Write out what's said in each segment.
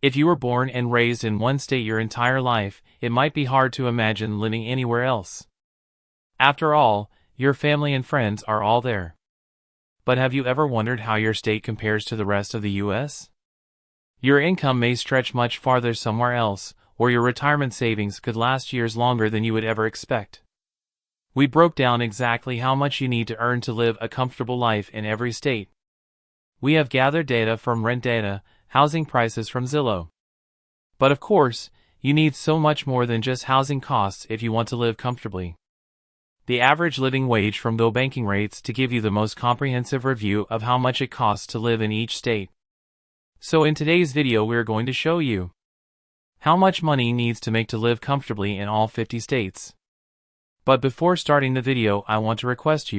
If you were born and raised in one state your entire life, it might be hard to imagine living anywhere else. After all, your family and friends are all there. But have you ever wondered how your state compares to the rest of the U.S.? Your income may stretch much farther somewhere else, or your retirement savings could last years longer than you would ever expect. We broke down exactly how much you need to earn to live a comfortable life in every state. We have gathered data from Rent Data, housing prices from Zillow. But of course, you need so much more than just housing costs if you want to live comfortably. The average living wage from Go Banking Rates to give you the most comprehensive review of how much it costs to live in each state. So in today's video we're going to show you how much money needs to make to live comfortably in all 50 states. But before starting the video, I want to request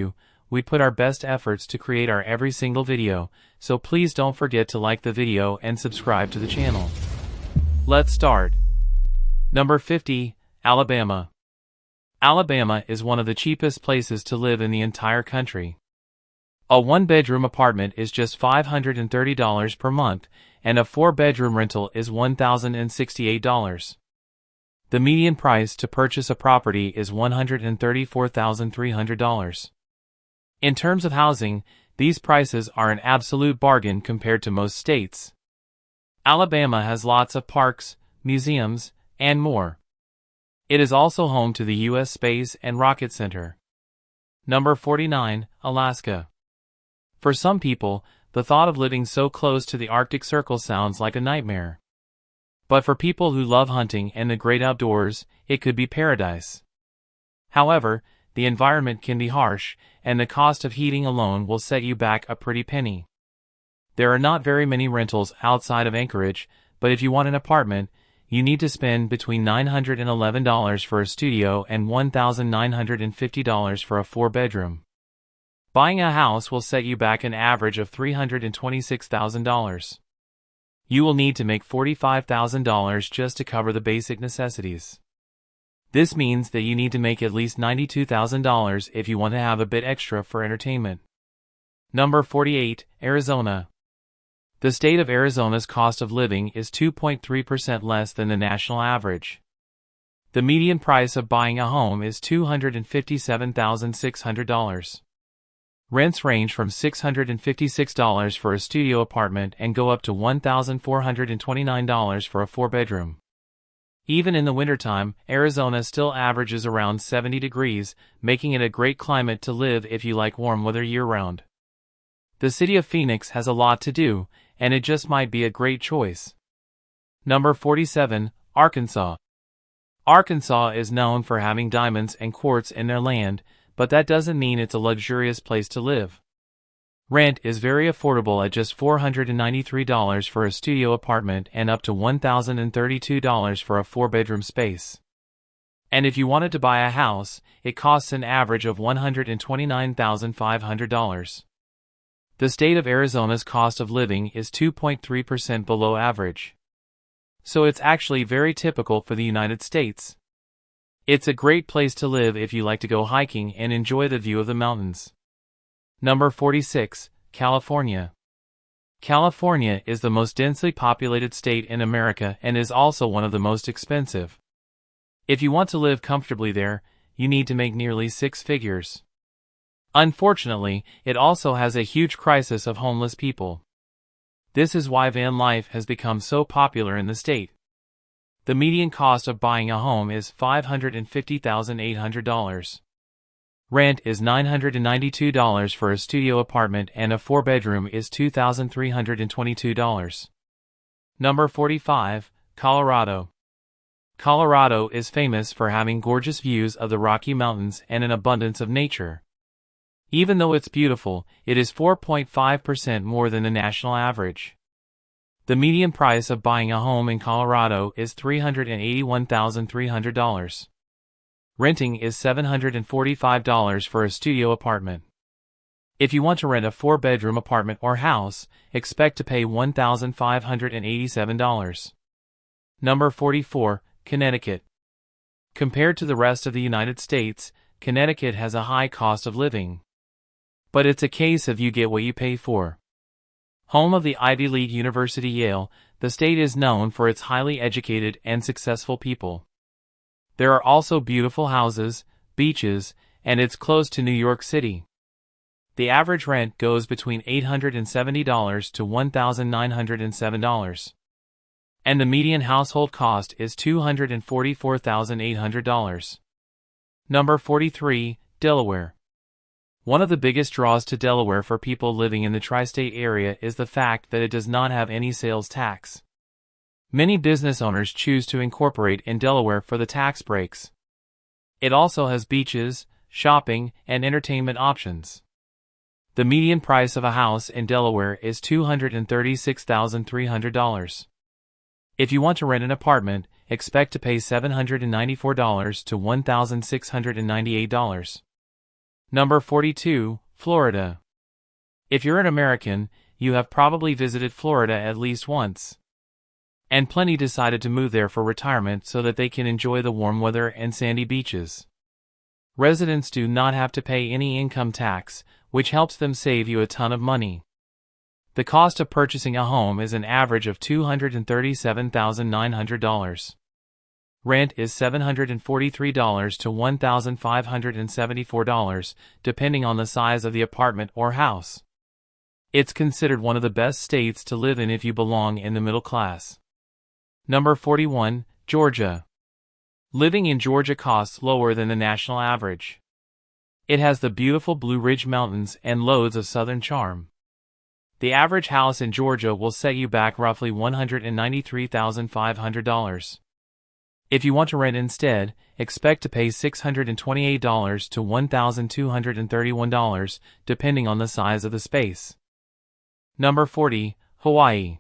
we put our best efforts to create our every single video, so please don't forget to like the video and subscribe to the channel. Let's start. Number 50, Alabama. Alabama is one of the cheapest places to live in the entire country. A one-bedroom apartment is just $530 per month, and a four-bedroom rental is $1,068. The median price to purchase a property is $134,300. In terms of housing, these prices are an absolute bargain compared to most states. Alabama has lots of parks, museums, and more. It is also home to the U.S. Space and Rocket Center. Number 49, Alaska. For some people, the thought of living so close to the Arctic Circle sounds like a nightmare. But for people who love hunting and the great outdoors, it could be paradise. However, the environment can be harsh, and the cost of heating alone will set you back a pretty penny. There are not very many rentals outside of Anchorage, but if you want an apartment, you need to spend between $911 for a studio and $1,950 for a four-bedroom. Buying a house will set you back an average of $326,000. You will need to make $45,000 just to cover the basic necessities. This means that you need to make at least $92,000 if you want to have a bit extra for entertainment. Number 48, Arizona. The state of Arizona's cost of living is 2.3% less than the national average. The median price of buying a home is $257,600. Rents range from $656 for a studio apartment and go up to $1,429 for a four-bedroom. Even in the wintertime, Arizona still averages around 70 degrees, making it a great climate to live if you like warm weather year-round. The city of Phoenix has a lot to do, and it just might be a great choice. Number 47, Arkansas. Arkansas is known for having diamonds and quartz in their land, but that doesn't mean it's a luxurious place to live. Rent is very affordable at just $493 for a studio apartment and up to $1,032 for a four-bedroom space. And if you wanted to buy a house, it costs an average of $129,500. The state of Arizona's cost of living is 2.3% below average. So it's actually very typical for the United States. It's a great place to live if you like to go hiking and enjoy the view of the mountains. Number 46, California. California is the most densely populated state in America and is also one of the most expensive. If you want to live comfortably there, you need to make nearly six figures. Unfortunately, it also has a huge crisis of homeless people. This is why van life has become so popular in the state. The median cost of buying a home is $550,800. Rent is $992 for a studio apartment and a four-bedroom is $2,322. Number 45, Colorado. Colorado is famous for having gorgeous views of the Rocky Mountains and an abundance of nature. Even though it's beautiful, it is 4.5% more than the national average. The median price of buying a home in Colorado is $381,300. Renting is $745 for a studio apartment. If you want to rent a four-bedroom apartment or house, expect to pay $1,587. Number 44, Connecticut. Compared to the rest of the United States, Connecticut has a high cost of living. But it's a case of you get what you pay for. Home of the Ivy League University Yale, the state is known for its highly educated and successful people. There are also beautiful houses, beaches, and it's close to New York City. The average rent goes between $870 to $1,907. And the median household cost is $244,800. Number 43, Delaware. One of the biggest draws to Delaware for people living in the tri-state area is the fact that it does not have any sales tax. Many business owners choose to incorporate in Delaware for the tax breaks. It also has beaches, shopping, and entertainment options. The median price of a house in Delaware is $236,300. If you want to rent an apartment, expect to pay $794 to $1,698. Number 42, Florida. If you're an American, you have probably visited Florida at least once. And plenty decided to move there for retirement so that they can enjoy the warm weather and sandy beaches. Residents do not have to pay any income tax, which helps them save you a ton of money. The cost of purchasing a home is an average of $237,900. Rent is $743 to $1,574, depending on the size of the apartment or house. It's considered one of the best states to live in if you belong in the middle class. Number 41, Georgia. Living in Georgia costs lower than the national average. It has the beautiful Blue Ridge Mountains and loads of southern charm. The average house in Georgia will set you back roughly $193,500. If you want to rent instead, expect to pay $628 to $1,231, depending on the size of the space. Number 40, Hawaii.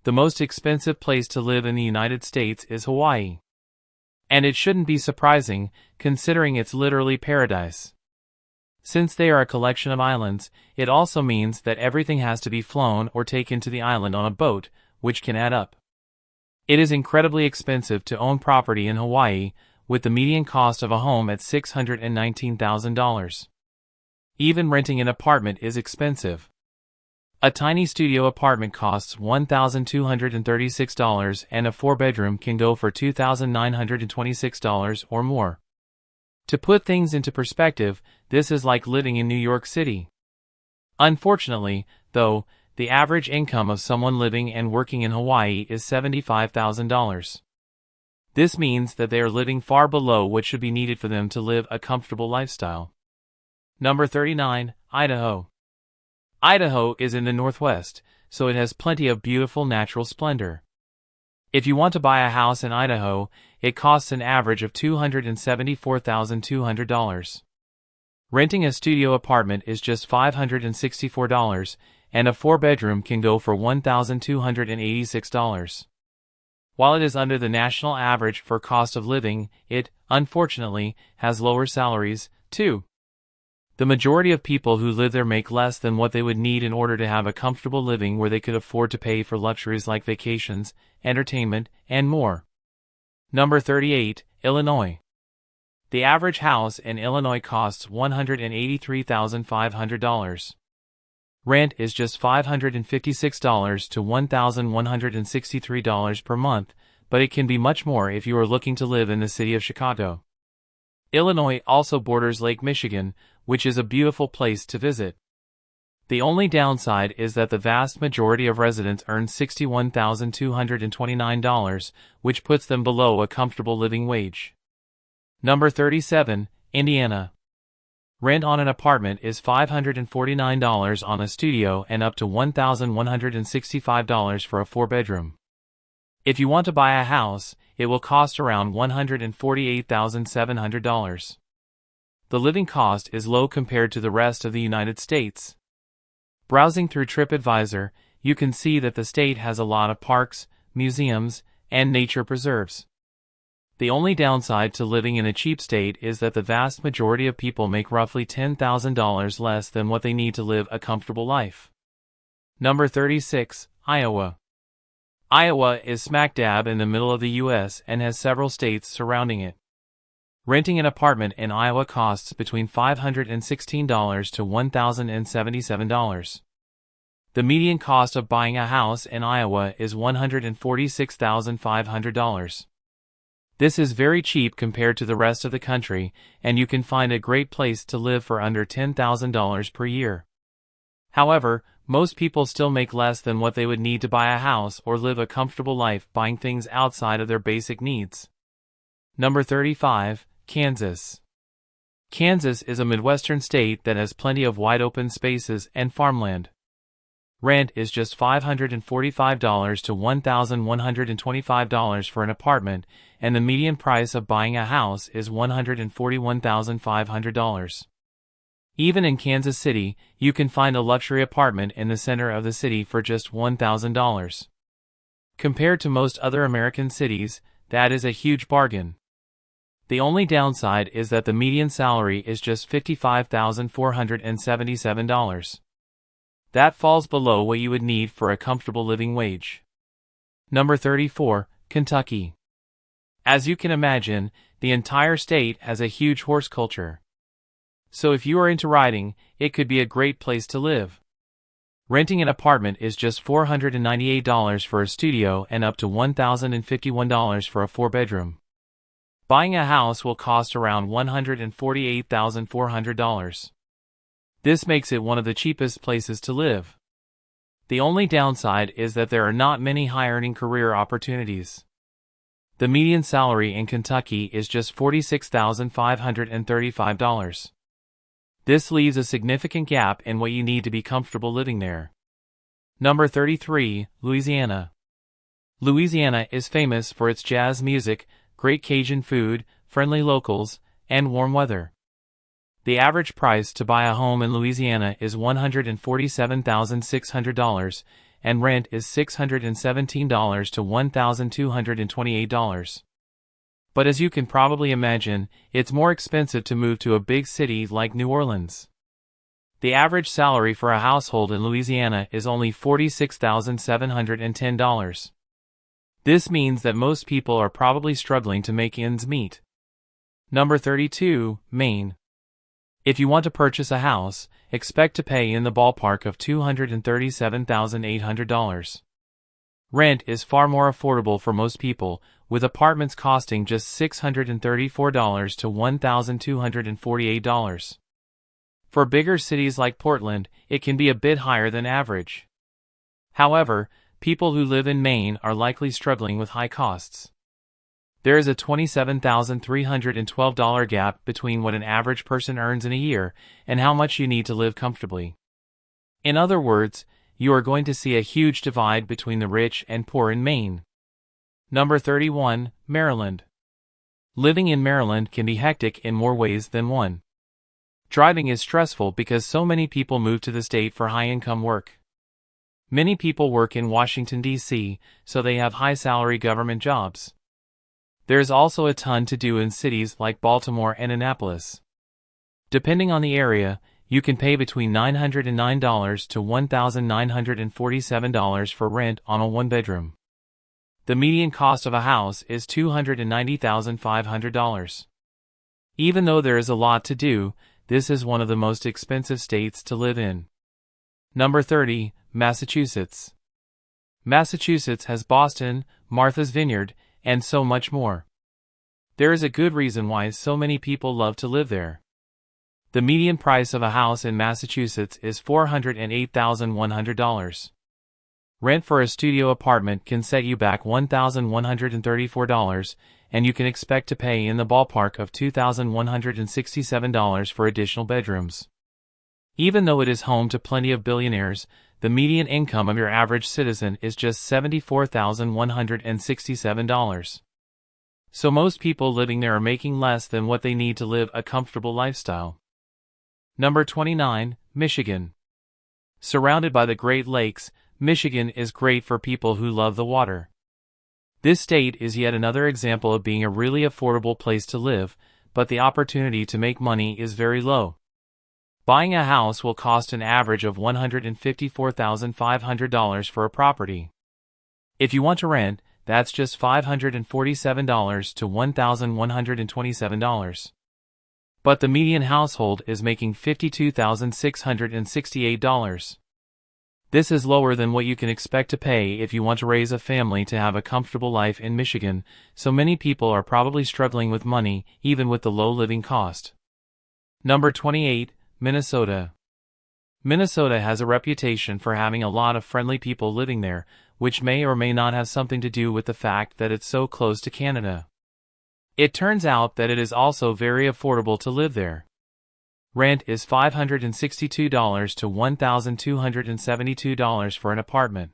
The most expensive place to live in the United States is Hawaii. And it shouldn't be surprising, considering it's literally paradise. Since they are a collection of islands, it also means that everything has to be flown or taken to the island on a boat, which can add up. It is incredibly expensive to own property in Hawaii, with the median cost of a home at $619,000. Even renting an apartment is expensive. A tiny studio apartment costs $1,236 and a 4-bedroom can go for $2,926 or more. To put things into perspective, this is like living in New York City. Unfortunately, though, the average income of someone living and working in Hawaii is $75,000. This means that they are living far below what should be needed for them to live a comfortable lifestyle. Number 39, Idaho. Idaho is in the northwest, so it has plenty of beautiful natural splendor. If you want to buy a house in Idaho, it costs an average of $274,200. Renting a studio apartment is just $564, and a 4-bedroom can go for $1,286. While it is under the national average for cost of living, it, unfortunately, has lower salaries, too. The majority of people who live there make less than what they would need in order to have a comfortable living where they could afford to pay for luxuries like vacations, entertainment, and more. Number 38, Illinois. The average house in Illinois costs $183,500. Rent is just $556 to $1,163 per month, but it can be much more if you are looking to live in the city of Chicago. Illinois also borders Lake Michigan, which is a beautiful place to visit. The only downside is that the vast majority of residents earn $61,229, which puts them below a comfortable living wage. Number 37, Indiana. Rent on an apartment is $549 on a studio and up to $1,165 for a 4-bedroom. If you want to buy a house, it will cost around $148,700. The living cost is low compared to the rest of the United States. Browsing through TripAdvisor, you can see that the state has a lot of parks, museums, and nature preserves. The only downside to living in a cheap state is that the vast majority of people make roughly $10,000 less than what they need to live a comfortable life. Number 36, Iowa. Iowa is smack dab in the middle of the U.S. and has several states surrounding it. Renting an apartment in Iowa costs between $516 to $1,077. The median cost of buying a house in Iowa is $146,500. This is very cheap compared to the rest of the country, and you can find a great place to live for under $10,000 per year. However, most people still make less than what they would need to buy a house or live a comfortable life buying things outside of their basic needs. Number 35, Kansas. Kansas is a Midwestern state that has plenty of wide open spaces and farmland. Rent is just $545 to $1,125 for an apartment, and the median price of buying a house is $141,500. Even in Kansas City, you can find a luxury apartment in the center of the city for just $1,000. Compared to most other American cities, that is a huge bargain. The only downside is that the median salary is just $55,477. That falls below what you would need for a comfortable living wage. Number 34, Kentucky. As you can imagine, the entire state has a huge horse culture. So if you are into riding, it could be a great place to live. Renting an apartment is just $498 for a studio and up to $1,051 for a 4-bedroom. Buying a house will cost around $148,400. This makes it one of the cheapest places to live. The only downside is that there are not many high-earning career opportunities. The median salary in Kentucky is just $46,535. This leaves a significant gap in what you need to be comfortable living there. Number 33, Louisiana. Louisiana is famous for its jazz music, great Cajun food, friendly locals, and warm weather. The average price to buy a home in Louisiana is $147,600, and rent is $617 to $1,228. But as you can probably imagine, it's more expensive to move to a big city like New Orleans. The average salary for a household in Louisiana is only $46,710. This means that most people are probably struggling to make ends meet. Number 32, Maine. If you want to purchase a house, expect to pay in the ballpark of $237,800. Rent is far more affordable for most people, with apartments costing just $634 to $1,248. For bigger cities like Portland, it can be a bit higher than average. However, people who live in Maine are likely struggling with high costs. There is a $27,312 gap between what an average person earns in a year and how much you need to live comfortably. In other words, you are going to see a huge divide between the rich and poor in Maine. Number 31, Maryland. Living in Maryland can be hectic in more ways than one. Driving is stressful because so many people move to the state for high-income work. Many people work in Washington, D.C., so they have high-salary government jobs. There's also a ton to do in cities like Baltimore and Annapolis. Depending on the area, you can pay between $909 to $1,947 for rent on a 1-bedroom. The median cost of a house is $290,500. Even though there is a lot to do, this is one of the most expensive states to live in. Number 30, Massachusetts. Massachusetts has Boston, Martha's Vineyard, and so much more. There is a good reason why so many people love to live there. The median price of a house in Massachusetts is $408,100. Rent for a studio apartment can set you back $1,134, and you can expect to pay in the ballpark of $2,167 for additional bedrooms. Even though it is home to plenty of billionaires, the median income of your average citizen is just $74,167. So most people living there are making less than what they need to live a comfortable lifestyle. Number 29, Michigan. Surrounded by the Great Lakes, Michigan is great for people who love the water. This state is yet another example of being a really affordable place to live, but the opportunity to make money is very low. Buying a house will cost an average of $154,500 for a property. If you want to rent, that's just $547 to $1,127. But the median household is making $52,668. This is lower than what you can expect to pay if you want to raise a family to have a comfortable life in Michigan, so many people are probably struggling with money, even with the low living cost. Number 28, Minnesota. Minnesota has a reputation for having a lot of friendly people living there, which may or may not have something to do with the fact that it's so close to Canada. It turns out that it is also very affordable to live there. Rent is $562 to $1,272 for an apartment.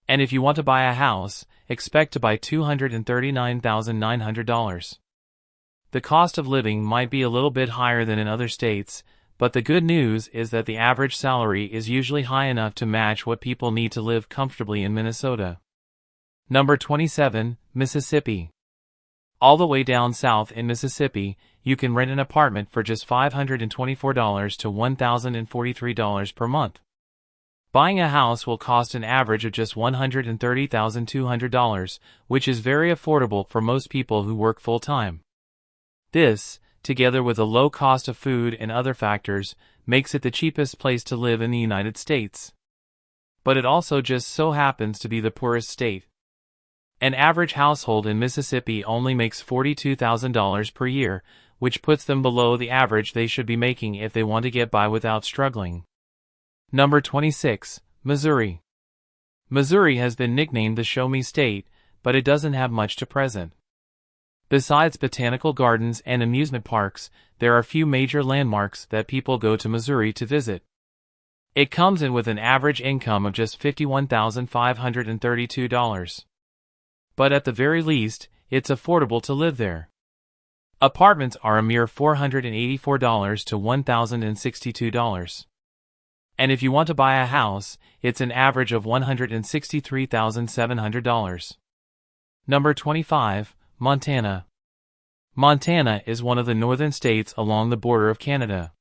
And if you want to buy a house, expect to buy $239,900. The cost of living might be a little bit higher than in other states, but the good news is that the average salary is usually high enough to match what people need to live comfortably in Minnesota. Number 27, Mississippi. All the way down south in Mississippi, you can rent an apartment for just $524 to $1,043 per month. Buying a house will cost an average of just $130,200, which is very affordable for most people who work full-time. This, together with a low cost of food and other factors, makes it the cheapest place to live in the United States. But it also just so happens to be the poorest state. An average household in Mississippi only makes $42,000 per year, which puts them below the average they should be making if they want to get by without struggling. Number 26, Missouri. Missouri has been nicknamed the Show Me State, but it doesn't have much to present. Besides botanical gardens and amusement parks, there are few major landmarks that people go to Missouri to visit. It comes in with an average income of just $51,532. But at the very least, it's affordable to live there. Apartments are a mere $484 to $1,062. And if you want to buy a house, it's an average of $163,700. Number 25, Montana. Montana is one of the northern states along the border of Canada.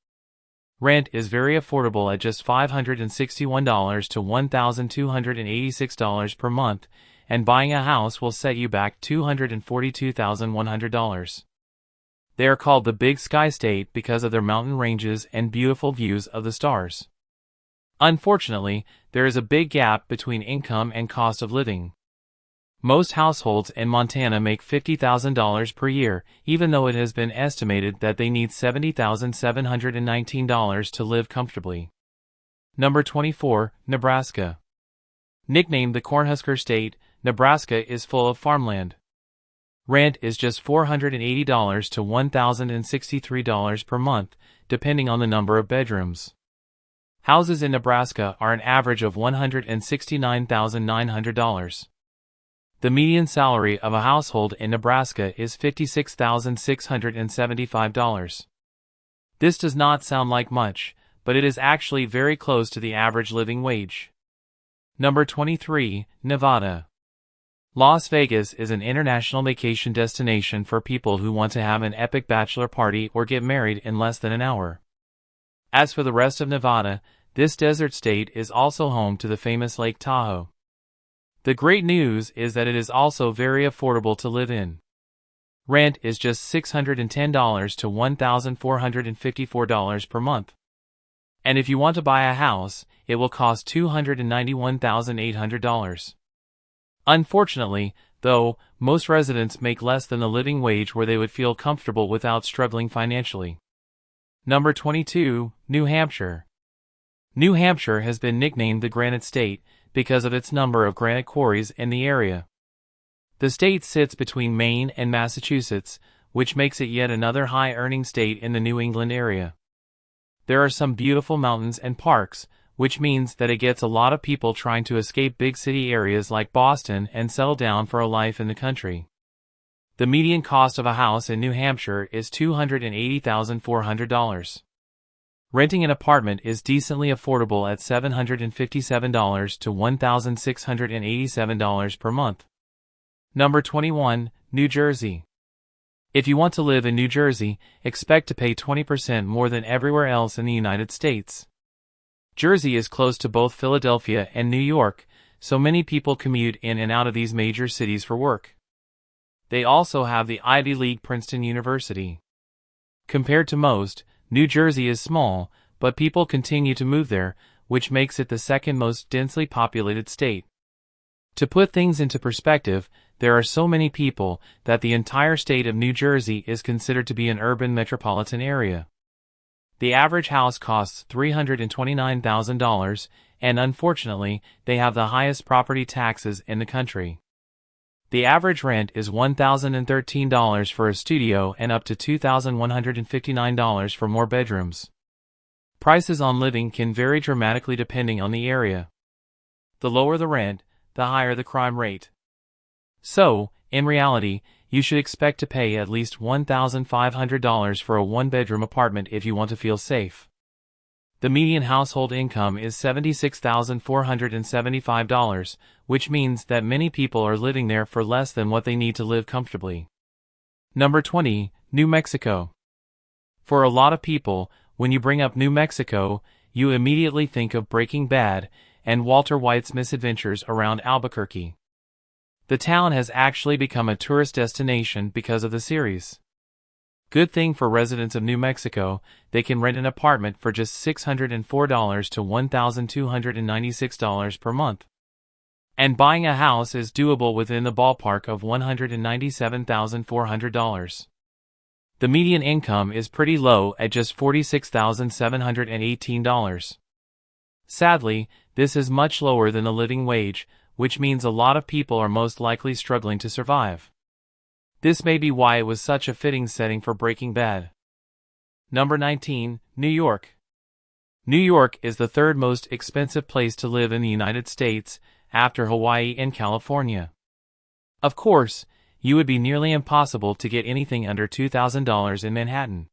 Rent is very affordable at just $561 to $1,286 per month, and buying a house will set you back $242,100. They are called the Big Sky State because of their mountain ranges and beautiful views of the stars. Unfortunately, there is a big gap between income and cost of living. Most households in Montana make $50,000 per year, even though it has been estimated that they need $70,719 to live comfortably. Number 24, Nebraska. Nicknamed the Cornhusker State, Nebraska is full of farmland. Rent is just $480 to $1,063 per month, depending on the number of bedrooms. Houses in Nebraska are an average of $169,900. The median salary of a household in Nebraska is $56,675. This does not sound like much, but it is actually very close to the average living wage. Number 23, Nevada. Las Vegas is an international vacation destination for people who want to have an epic bachelor party or get married in less than an hour. As for the rest of Nevada, this desert state is also home to the famous Lake Tahoe. The great news is that it is also very affordable to live in. Rent is just $610 to $1,454 per month. And if you want to buy a house, it will cost $291,800. Unfortunately, though, most residents make less than the living wage where they would feel comfortable without struggling financially. Number 22, New Hampshire. New Hampshire has been nicknamed the Granite State because of its number of granite quarries in the area. The state sits between Maine and Massachusetts, which makes it yet another high-earning state in the New England area. There are some beautiful mountains and parks, which means that it gets a lot of people trying to escape big city areas like Boston and settle down for a life in the country. The median cost of a house in New Hampshire is $280,400. Renting an apartment is decently affordable at $757 to $1,687 per month. Number 21, New Jersey. If you want to live in New Jersey, expect to pay 20% more than everywhere else in the United States. Jersey is close to both Philadelphia and New York, so many people commute in and out of these major cities for work. They also have the Ivy League Princeton University. Compared to most, New Jersey is small, but people continue to move there, which makes it the second most densely populated state. To put things into perspective, there are so many people that the entire state of New Jersey is considered to be an urban metropolitan area. The average house costs $329,000, and unfortunately, they have the highest property taxes in the country. The average rent is $1,013 for a studio and up to $2,159 for more bedrooms. Prices on living can vary dramatically depending on the area. The lower the rent, the higher the crime rate. So, in reality, you should expect to pay at least $1,500 for a one-bedroom apartment if you want to feel safe. The median household income is $76,475, which means that many people are living there for less than what they need to live comfortably. Number 20, New Mexico. For a lot of people, when you bring up New Mexico, you immediately think of Breaking Bad and Walter White's misadventures around Albuquerque. The town has actually become a tourist destination because of the series. Good thing for residents of New Mexico, they can rent an apartment for just $604 to $1,296 per month. And buying a house is doable within the ballpark of $197,400. The median income is pretty low at just $46,718. Sadly, this is much lower than the living wage, which means a lot of people are most likely struggling to survive. This may be why it was such a fitting setting for Breaking Bad. Number 19, New York. New York is the third most expensive place to live in the United States, after Hawaii and California. Of course, you would be nearly impossible to get anything under $2,000 in Manhattan.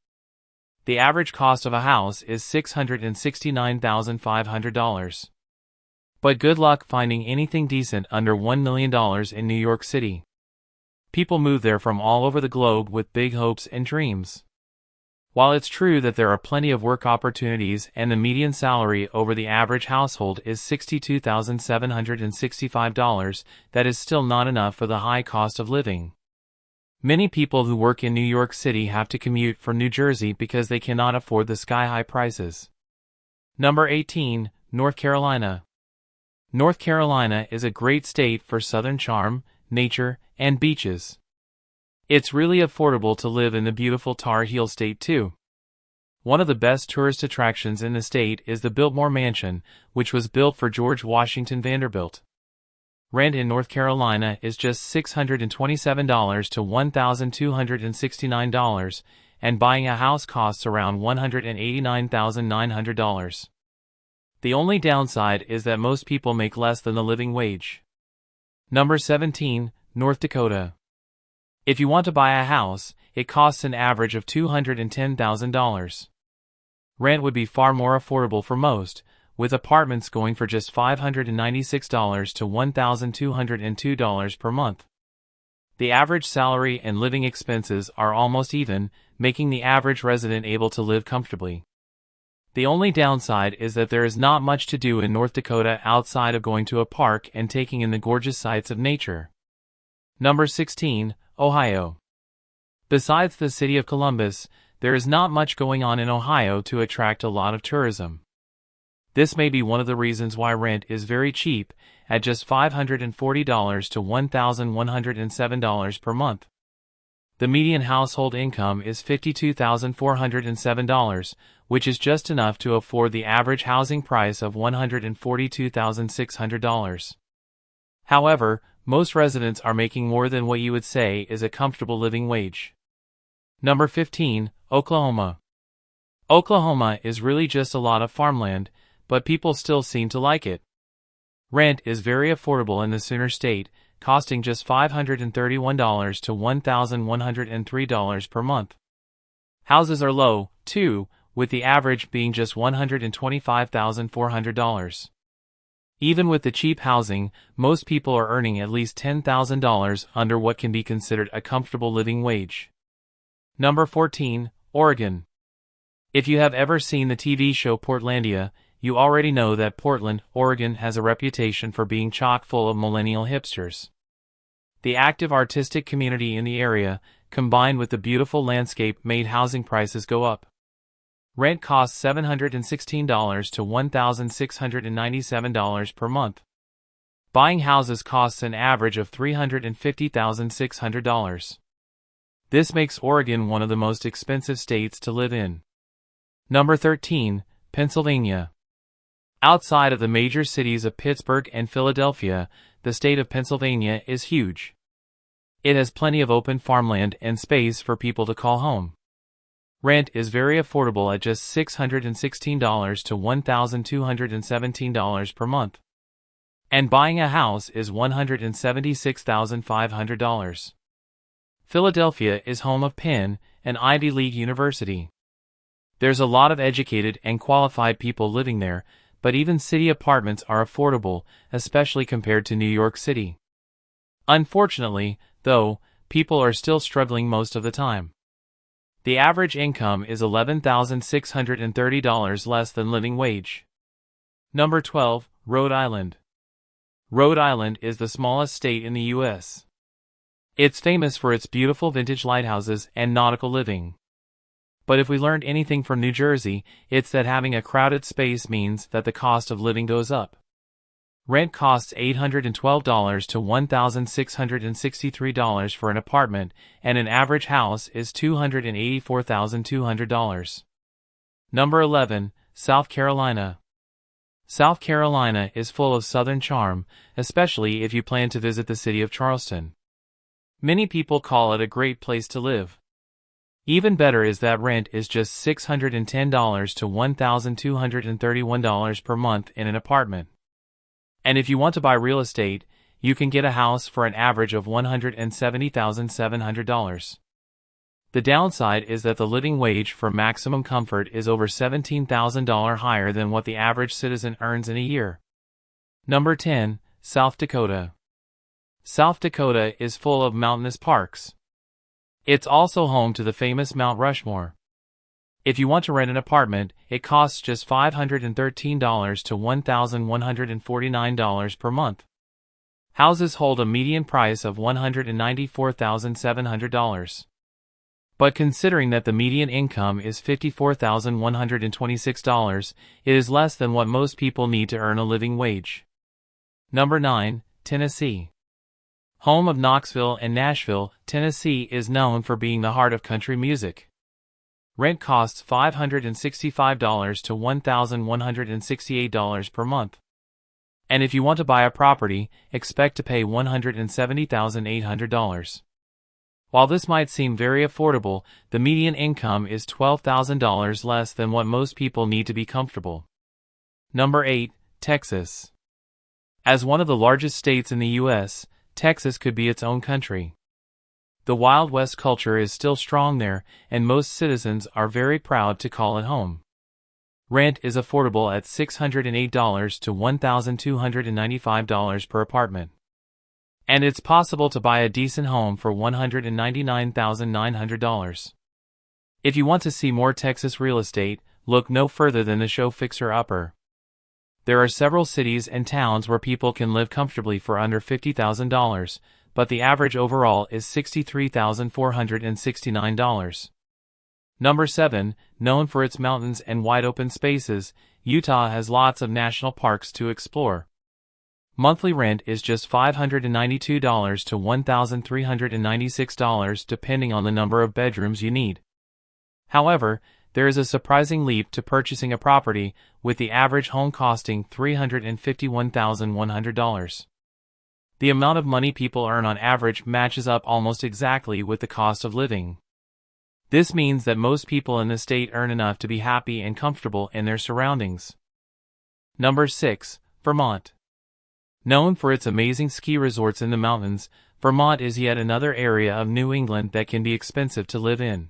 The average cost of a house is $669,500. But good luck finding anything decent under $1 million in New York City. People move there from all over the globe with big hopes and dreams. While it's true that there are plenty of work opportunities and the median salary over the average household is $62,765, that is still not enough for the high cost of living. Many people who work in New York City have to commute from New Jersey because they cannot afford the sky-high prices. Number 18, North Carolina. North Carolina is a great state for southern charm, nature, and beaches. It's really affordable to live in the beautiful Tar Heel State too. One of the best tourist attractions in the state is the Biltmore Mansion, which was built for George Washington Vanderbilt. Rent in North Carolina is just $627 to $1,269, and buying a house costs around $189,900. The only downside is that most people make less than the living wage. Number 17, North Dakota. If you want to buy a house, it costs an average of $210,000. Rent would be far more affordable for most, with apartments going for just $596 to $1,202 per month. The average salary and living expenses are almost even, making the average resident able to live comfortably. The only downside is that there is not much to do in North Dakota outside of going to a park and taking in the gorgeous sights of nature. Number 16, Ohio. Besides the city of Columbus, there is not much going on in Ohio to attract a lot of tourism. This may be one of the reasons why rent is very cheap, at just $540 to $1,107 per month. The median household income is $52,407, which is just enough to afford the average housing price of $142,600. However, most residents are making more than what you would say is a comfortable living wage. Number 15, Oklahoma. Oklahoma is really just a lot of farmland, but people still seem to like it. Rent is very affordable in the Sooner State, costing just $531 to $1,103 per month. Houses are low, too, with the average being just $125,400. Even with the cheap housing, most people are earning at least $10,000 under what can be considered a comfortable living wage. Number 14, Oregon. If you have ever seen the TV show Portlandia, you already know that Portland, Oregon has a reputation for being chock full of millennial hipsters. The active artistic community in the area, combined with the beautiful landscape, made housing prices go up. Rent costs $716 to $1,697 per month. Buying houses costs an average of $350,600. This makes Oregon one of the most expensive states to live in. Number 13, Pennsylvania. Outside of the major cities of Pittsburgh and Philadelphia, the state of Pennsylvania is huge. It has plenty of open farmland and space for people to call home. Rent is very affordable at just $616 to $1,217 per month. And buying a house is $176,500. Philadelphia is home of Penn, an Ivy League university. There's a lot of educated and qualified people living there, but even city apartments are affordable, especially compared to New York City. Unfortunately, though, people are still struggling most of the time. The average income is $11,630 less than living wage. Number 12, Rhode Island. Rhode Island is the smallest state in the U.S. It's famous for its beautiful vintage lighthouses and nautical living. But if we learned anything from New Jersey, it's that having a crowded space means that the cost of living goes up. Rent costs $812 to $1,663 for an apartment, and an average house is $284,200. Number 11, South Carolina. South Carolina is full of southern charm, especially if you plan to visit the city of Charleston. Many people call it a great place to live. Even better is that rent is just $610 to $1,231 per month in an apartment. And if you want to buy real estate, you can get a house for an average of $170,700. The downside is that the living wage for maximum comfort is over $17,000 higher than what the average citizen earns in a year. Number 10, South Dakota. South Dakota is full of mountainous parks. It's also home to the famous Mount Rushmore. If you want to rent an apartment, it costs just $513 to $1,149 per month. Houses hold a median price of $194,700. But considering that the median income is $54,126, it is less than what most people need to earn a living wage. Number 9, Tennessee. Home of Knoxville and Nashville, Tennessee is known for being the heart of country music. Rent costs $565 to $1,168 per month. And if you want to buy a property, expect to pay $170,800. While this might seem very affordable, the median income is $12,000 less than what most people need to be comfortable. Number 8, Texas. As one of the largest states in the U.S., Texas could be its own country. The Wild West culture is still strong there, and most citizens are very proud to call it home. Rent is affordable at $608 to $1,295 per apartment. And it's possible to buy a decent home for $199,900. If you want to see more Texas real estate, look no further than the show Fixer Upper. There are several cities and towns where people can live comfortably for under $50,000, but the average overall is $63,469. Number 7, known for its mountains and wide open spaces, Utah has lots of national parks to explore. Monthly rent is just $592 to $1,396 depending on the number of bedrooms you need. However, there is a surprising leap to purchasing a property, with the average home costing $351,100. The amount of money people earn on average matches up almost exactly with the cost of living. This means that most people in the state earn enough to be happy and comfortable in their surroundings. Number 6, Vermont. Known for its amazing ski resorts in the mountains, Vermont is yet another area of New England that can be expensive to live in.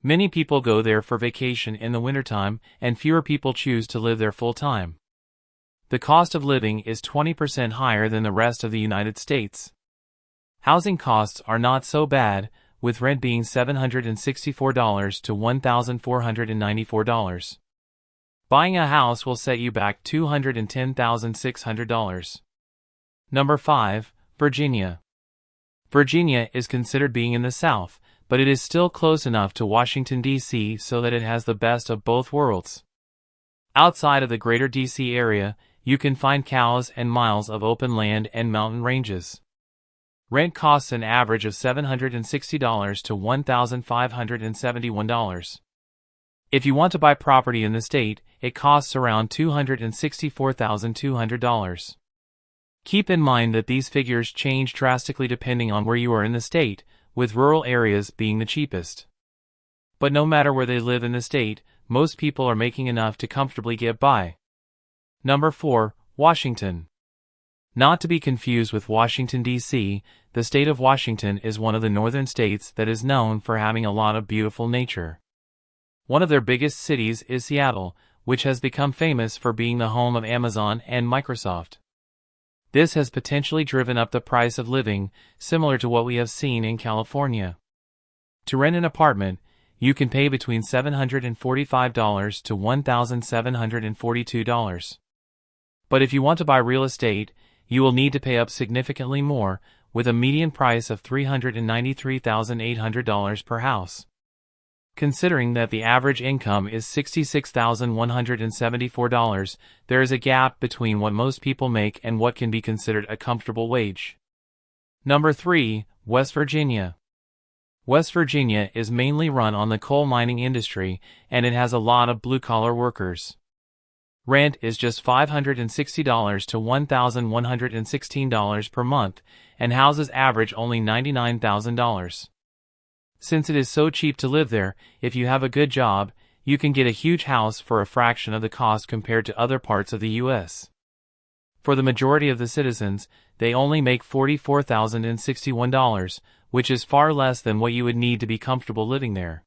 Many people go there for vacation in the wintertime, and fewer people choose to live there full-time. The cost of living is 20% higher than the rest of the United States. Housing costs are not so bad, with rent being $764 to $1,494. Buying a house will set you back $210,600. Number 5, Virginia. Virginia is considered being in the South, but it is still close enough to Washington, D.C. so that it has the best of both worlds. Outside of the greater D.C. area, you can find cows and miles of open land and mountain ranges. Rent costs an average of $760 to $1,571. If you want to buy property in the state, it costs around $264,200. Keep in mind that these figures change drastically depending on where you are in the state, with rural areas being the cheapest. But no matter where they live in the state, most people are making enough to comfortably get by. Number 4, Washington. Not to be confused with Washington, D.C., the state of Washington is one of the northern states that is known for having a lot of beautiful nature. One of their biggest cities is Seattle, which has become famous for being the home of Amazon and Microsoft. This has potentially driven up the price of living, similar to what we have seen in California. To rent an apartment, you can pay between $745 to $1,742. But if you want to buy real estate, you will need to pay up significantly more, with a median price of $393,800 per house. Considering that the average income is $66,174, there is a gap between what most people make and what can be considered a comfortable wage. Number 3, West Virginia. West Virginia is mainly run on the coal mining industry, and it has a lot of blue-collar workers. Rent is just $560 to $1,116 per month, and houses average only $99,000. Since it is so cheap to live there, if you have a good job, you can get a huge house for a fraction of the cost compared to other parts of the U.S. For the majority of the citizens, they only make $44,061, which is far less than what you would need to be comfortable living there.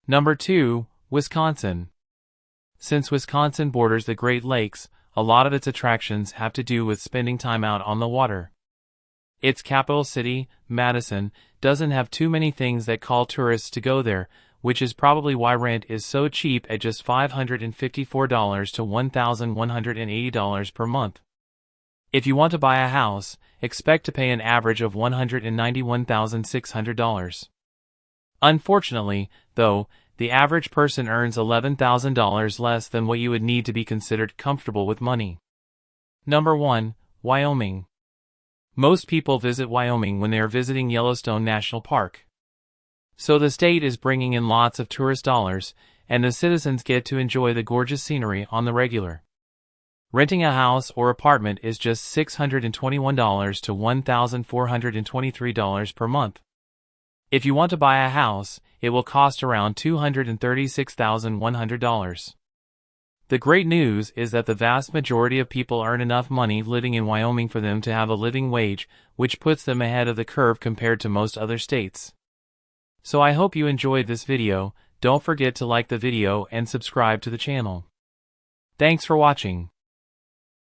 Number 2, Wisconsin. Since Wisconsin borders the Great Lakes, a lot of its attractions have to do with spending time out on the water. Its capital city, Madison, doesn't have too many things that call tourists to go there, which is probably why rent is so cheap at just $554 to $1,180 per month. If you want to buy a house, expect to pay an average of $191,600. Unfortunately, though, the average person earns $11,000 less than what you would need to be considered comfortable with money. Number 1, Wyoming. Most people visit Wyoming when they are visiting Yellowstone National Park. So the state is bringing in lots of tourist dollars, and the citizens get to enjoy the gorgeous scenery on the regular. Renting a house or apartment is just $621 to $1,423 per month. If you want to buy a house, it will cost around $236,100. The great news is that the vast majority of people earn enough money living in Wyoming for them to have a living wage, which puts them ahead of the curve compared to most other states. So I hope you enjoyed this video. Don't forget to like the video and subscribe to the channel. Thanks for watching.